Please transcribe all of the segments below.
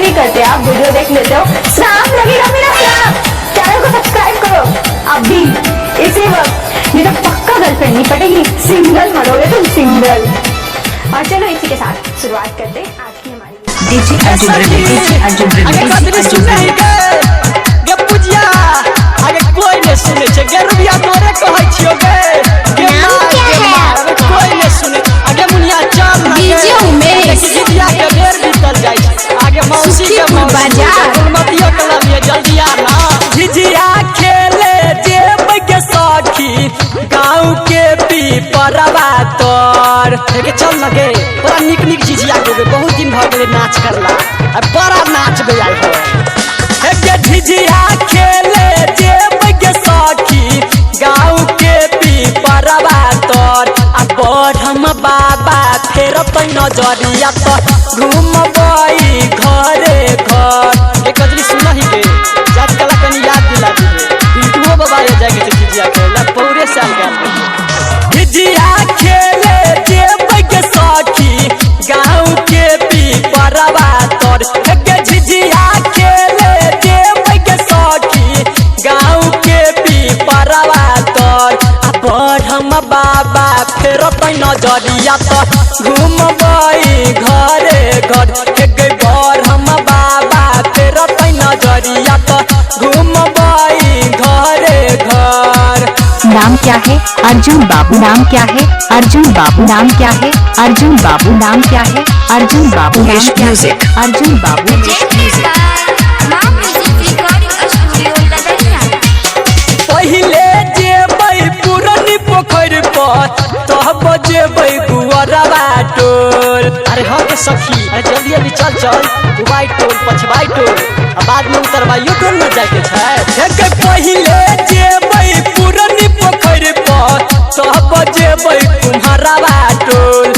नहीं करते, आप वीडियो देख लेते हो, श्राप लगेगा मेरा श्राप। चैनल को सब्सक्राइब करो अभी इसी वक्त, नहीं तो पक्का गर्लफ्रेंड नहीं पटेगी, सिंगल मरोगे तुम सिंगल। और चलो इसी के साथ शुरुआत करते आज की हमारी आगे कोई नहीं सुने छे गे रुबिया तोरे कहै छियो गे कोई नहीं सुने आगे मुनिया चल डीजे उमेश जितिया के बेर बीतल जाय छै आगे मौसी के बाजार फुलमतिया के लिए जल्दी आ ना झिझिया खेले जेब के सखी गांव के पीपरवा तोर के चल लगे बड़ा निक निक झिझिया के बहुत दिन भ गेले नाच करला अब बड़ा नाच बजाय हो के झिझिया खेले जेब के सखी गांव के पीपरवा तोर आ बढ़म बाबा फेर तो नजरिया तो घूमबई घरे घर एक गजरी सुनही के जात कला कनी याद दिला दिए पिंटुओ बाबा ये जाके झिझिया खेला पौरे साल गया झिझिया खेले जेब के सखी गांव के पीपरवा तोर के झिझिया खेले जेब के सखी गांव के पीपरवा तोर आ बढ़म बाबा फेर तो नजरिया तो घूमबई घरे घर के बढ़म बाबा फेर तो नजरिया तो घूमबई घरे घर। नाम क्या है अर्जुन बाबू, नाम क्या है अर्जुन बाबू, नाम क्या है अर्जुन बाबू, नाम क्या है अर्जुन बाबू, नाम क्या है अर्जुन बाबू। पहिले जेबै पुरनी पोखर पर तब जेबै गुअरवा टोल। अरे हाँ के सखी अरे जल्दी जल्दी चल चल उबाई टोल पछबाई टोल आ बाद में उतरबाइयो टोल न जाए के छै। पहिले जेबै पुरनी पोखर पर तब जेबै कुम्हरवा टोल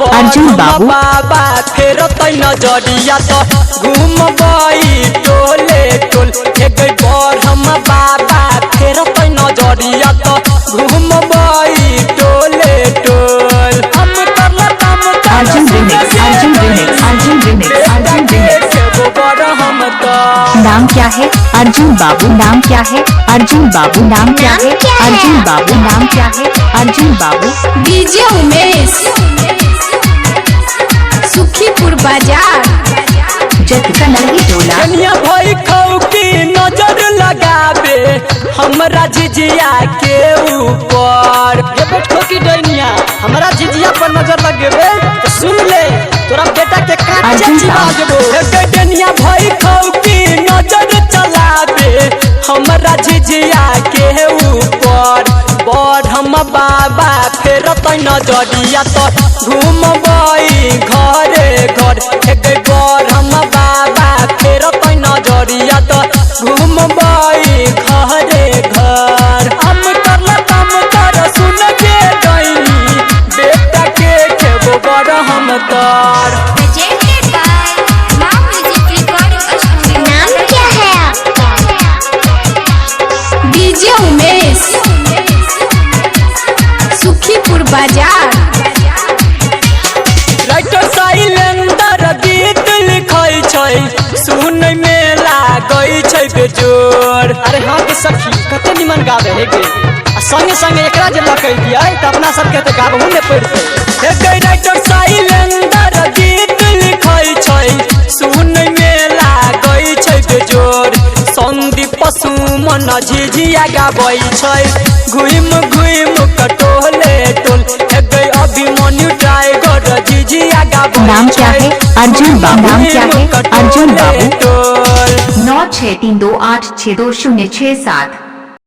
अर्जुन बाबू बाबा फेर तो नजरिया तो घूमबई टोले टोल बढ़म बाबा फेर तो नजरिया तो घूमबई टोले टोल। हम करला काम Arjun remix, Arjun remix, Arjun remix, Arjun remix. हम तो नाम क्या है अर्जुन बाबू, नाम क्या है अर्जुन बाबू, नाम क्या है अर्जुन बाबू, नाम क्या है अर्जुन बाबू। डीजे उमेश सुखीपुर बाजार जतका नहीं टोला कन्या भाई खाऊ की नजर लगाबे हमरा झिझिया के ऊपर ये बैठो की डैनिया हमरा झिझिया पर नजर लगेबे तो सुन ले तोरा बेटा के काट चिबा देबो हे डैनिया भाई खाऊ की नजर चलाबे हमरा झिझिया के ऊपर बढ़म बाबा फेर तो नजरिया तो घूमबई घरे घर बढ़म बाबा फेर तो नजरिया तो घूमबई घरे घर। हम करला काम कर सुन के डैनी बेटा के खेबो बड़ हम तर। नाम क्या है डीजे उमेश सुखीपुर बाजार राइटर साइलेंडर गीत लिखै छै सुनै में लागै छै बेजोर। अरे हाँ के सखी कते निमन गावे हे गे आ संगे संगे एकरा जे लकै दियै त अपना सब के त गाबहु ने पड़तै हे गे राइटर साइलेंडर गीत लिखै छै सुनै में लागै छै बेजोर। संदीप सुमन झिझिया गाबै छै घुइम घुइम कटोले टोल हे गे अभिमन्यु टाइगर झिझिया गाबै। नाम क्या है अर्जुन बाबू, नाम क्या है अर्जुन बाबू। 9632862067